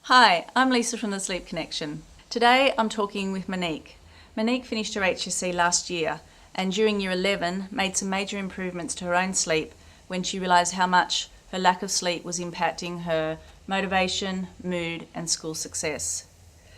Hi, I'm Lisa from the Sleep Connection. Today I'm talking with Monique. Monique finished her HSC last year and during year 11 made some major improvements to her own sleep when she realised how much her lack of sleep was impacting her motivation, mood and school success.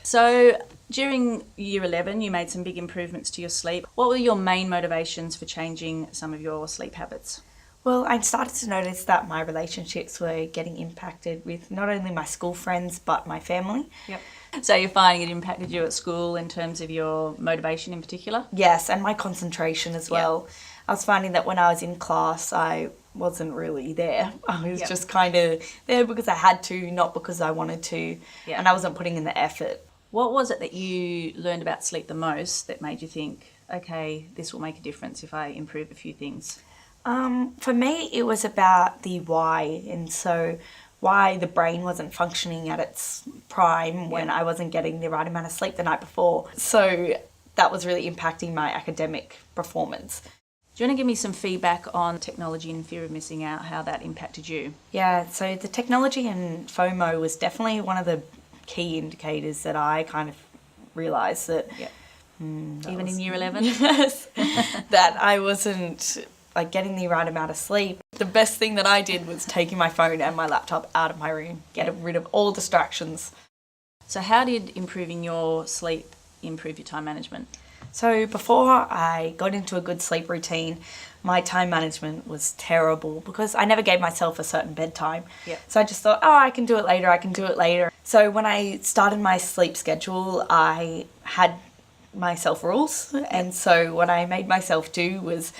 So during year 11 you made some big improvements to your sleep. What were your main motivations for changing some of your sleep habits? Well, I started to notice that my relationships were getting impacted with not only my school friends, but my family. Yep. So you're finding it impacted you at school in terms of your motivation in particular? Yes, and my concentration as well. Yep. I was finding that when I was in class, I wasn't really there. I was just kind of there because I had to, not because I wanted to, and I wasn't putting in the effort. What was it that you learned about sleep the most that made you think, okay, this will make a difference if I improve a few things? For me, it was about the why, and so why the brain wasn't functioning at its prime when I wasn't getting the right amount of sleep the night before. So that was really impacting my academic performance. Do you want to give me some feedback on technology and fear of missing out, how that impacted you? Yeah, so the technology and FOMO was definitely one of the key indicators that I kind of realised that... Even in year 11? Yes, that I wasn't... getting the right amount of sleep. The best thing that I did was taking my phone and my laptop out of my room, getting rid of all distractions. So how did improving your sleep improve your time management? So before I got into a good sleep routine, my time management was terrible because I never gave myself a certain bedtime. Yep. So I just thought, I can do it later. So when I started my sleep schedule, I had myself rules. And so what I made myself do was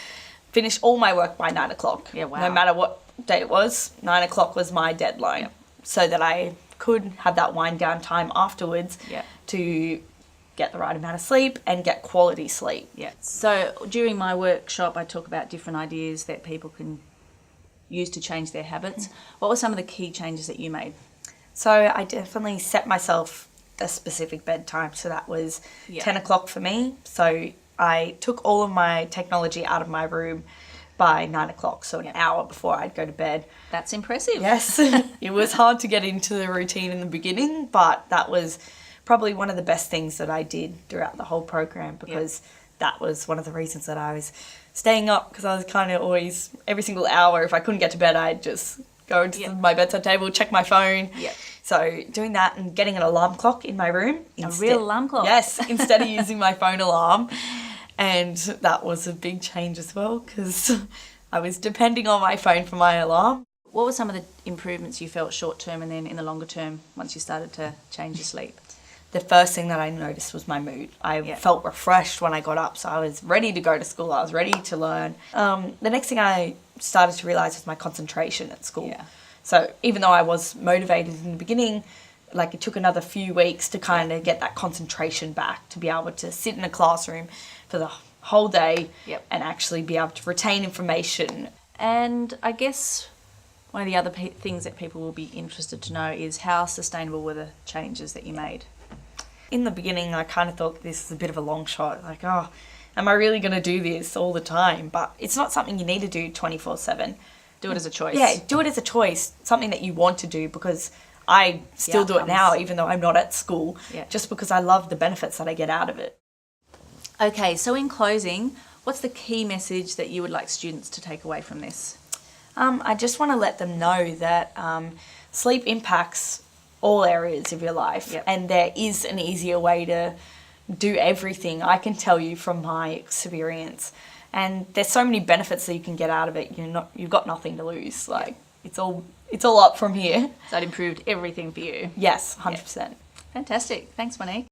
finish all my work by 9 o'clock. Yeah, wow. No matter what day it was, 9 o'clock was my deadline. So that I could have that wind down time afterwards to get the right amount of sleep and get quality sleep. Yeah. So during my workshop I talk about different ideas that people can use to change their habits. What were some of the key changes that you made? So I definitely set myself a specific bedtime. So that was 10 o'clock for me. So I took all of my technology out of my room by 9 o'clock, so an hour before I'd go to bed. That's impressive. Yes, it was hard to get into the routine in the beginning, but that was probably one of the best things that I did throughout the whole program because that was one of the reasons that I was staying up, because I was kind of always, every single hour, if I couldn't get to bed, I'd just go to my bedside table, check my phone. So doing that and getting an alarm clock in my room. A real alarm clock? Yes, instead of using my phone alarm. And that was a big change as well because I was depending on my phone for my alarm. What were some of the improvements you felt short term and then in the longer term once you started to change your sleep? The first thing that I noticed was my mood. I felt refreshed when I got up, so I was ready to go to school. I was ready to learn. The next thing I started to realise was my concentration at school. So even though I was motivated in the beginning, it took another few weeks to kind of get that concentration back, to be able to sit in a classroom for the whole day and actually be able to retain information. And I guess one of the other things that people will be interested to know is how sustainable were the changes that you made? In the beginning, I kind of thought this is a bit of a long shot. Am I really going to do this all the time? But it's not something you need to do 24/7. Do it as a choice. Yeah, do it as a choice, something that you want to do, because I still do it now, even though I'm not at school, just because I love the benefits that I get out of it. Okay, so in closing, what's the key message that you would like students to take away from this? I just want to let them know that sleep impacts all areas of your life, and there is an easier way to do everything. I can tell you from my experience, and there's so many benefits that you can get out of it. You've got nothing to lose. It's all up from here. So it improved everything for you? Yes, 100%. Fantastic. Thanks, Monique.